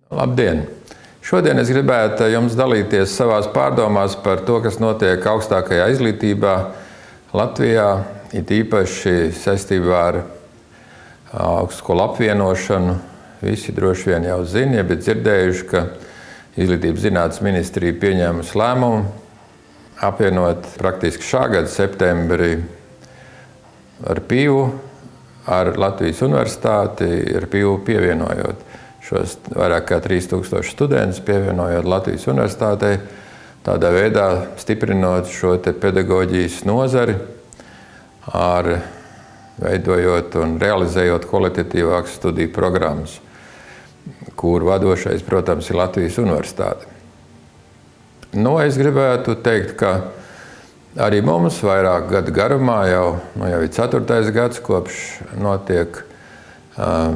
Labdien! Šodien es gribētu jums dalīties savās pārdomās par to, kas notiek augstākajā izglītībā Latvijā, it īpaši saistībā ar augstskolu apvienošanu. Visi droši vien jau zina, ja bet dzirdējuši, ka Izglītības zinātnes ministrija pieņēmusi lēmumu apvienot praktiski šā gada septembrī ar PIU, ar Latvijas universitāti, ar PIU pievienojot šos vairāk kā 3000 studentus, pievienojot Latvijas universitātei, tādā veidā stiprinot šo te pedagoģijas nozari, veidojot un realizējot kvalitatīvākas studiju programmas, kur vadošais, protams, ir Latvijas universitāte. Es gribētu teikt, ka arī mums vairāk gadu garumā jau ir 4. gads, kopš notiek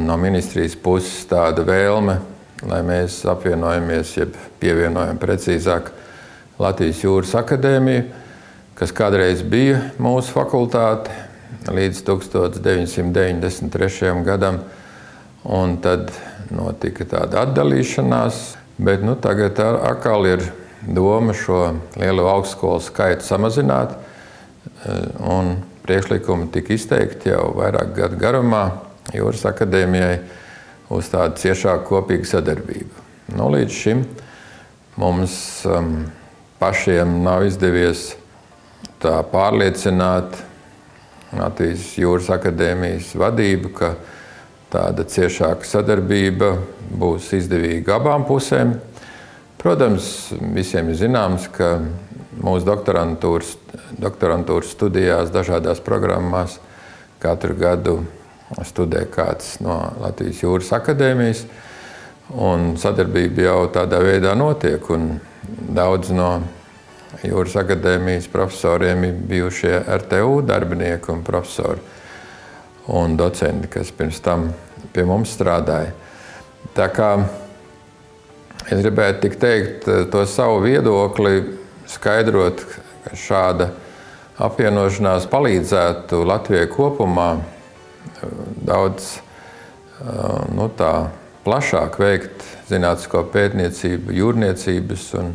no ministrijas puses tāda vēlme, lai mēs apvienojamies, jeb pievienojam precīzāk Latvijas Jūras akadēmiju, kas kādreiz bija mūsu fakultāte līdz 1993. gadam, un tad notika tāda atdalīšanās, bet tagad atkal ir doma šo lielo augstskolu skaitu samazināt, un priekšlikumi tika izteikti jau vairāk gadu garumā Jūras akadēmijai uz tādu ciešāku kopīgu sadarbību. Līdz šim mums pašiem nav izdevies tā pārliecināt Latvijas Jūras akadēmijas vadību, ka tāda ciešāka sadarbība būs izdevīga abām pusēm. Protams, visiem ir zināms, ka mūsu doktorantūras studijās dažādās programmās katru gadu studē kāds no Latvijas Jūras akadēmijas, un sadarbība jau tādā veidā notiek, un daudz no Jūras akadēmijas profesoriem ir bijušie RTU darbinieki un profesori un docenti, kas pirms tam pie mums strādāja. Tā kā es gribētu tik teikt to savu viedokli, skaidrot, ka šāda apvienošanās palīdzētu Latvijai kopumā daudz plašāk veikt zinātnisko pētniecību, jūrniecības un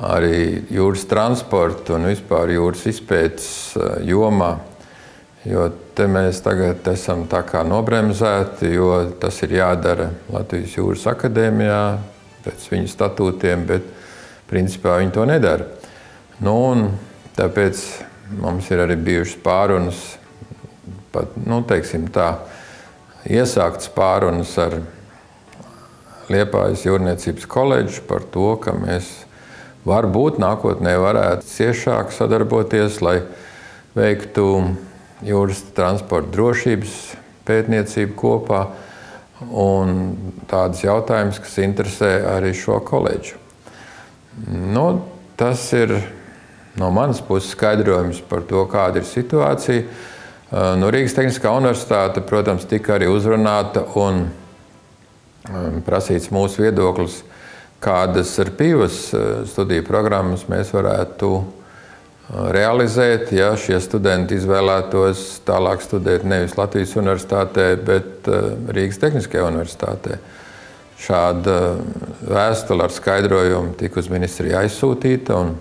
arī jūras transportu un vispār jūras izpētes jomā. Jo te mēs tagad esam tā kā nobremzēti, jo tas ir jādara Latvijas Jūras akadēmijā pēc viņu statūtiem, bet principā viņi to nedara. Un tāpēc mums ir arī bijušas pārunas, pat, teiksim tā, iesāktas pārunas ar Liepājas jūrniecības koledžu par to, ka mēs varbūt nākotnē varētu ciešāk sadarboties, lai veiktu jūras transporta drošības pētniecību kopā un tādas jautājumas, kas interesē arī šo koledžu. Tas ir no manas puses skaidrojums par to, kāda ir situācija. Rīgas Tehniskā universitāte, protams, tika arī uzrunāta un prasīts mūsu viedoklis, kādas ar PIVas studiju programmas mēs varētu realizēt, ja šie studenti izvēlētos tālāk studēt nevis Latvijas universitātē, bet Rīgas Tehniskajā universitātē. Šāda vēstule ar skaidrojumu tika uz ministriju aizsūtīta, un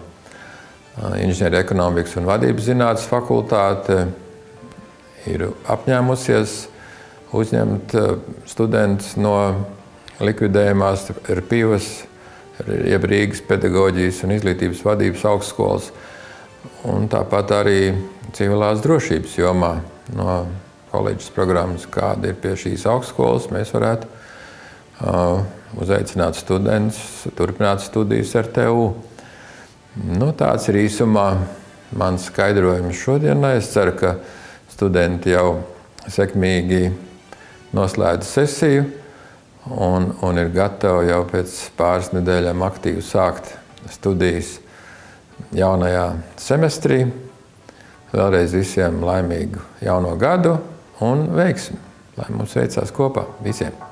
Inženieru ekonomikas un vadības zinātnes fakultāte ir apņēmusies uzņemt studentus no likvidējumās RPIVas, jeb Rīgas pedagoģijas un izglītības vadības augstskolas, un tāpat arī civilās drošības jomā no koledžas programmas, kāda ir pie šīs augstskolas, mēs varētu uzaicināt studentus, turpināt studijas RTU. Tāds ir īsumā mans skaidrojums šodienai. Es ceru, ka studenti jau sekmīgi noslēdz sesiju un ir gatavi jau pēc pāris nedēļām aktīvi sākt studijas jaunajā semestrī. Vēlreiz visiem laimīgu jauno gadu un veiksmi, lai mums veicās kopā visiem!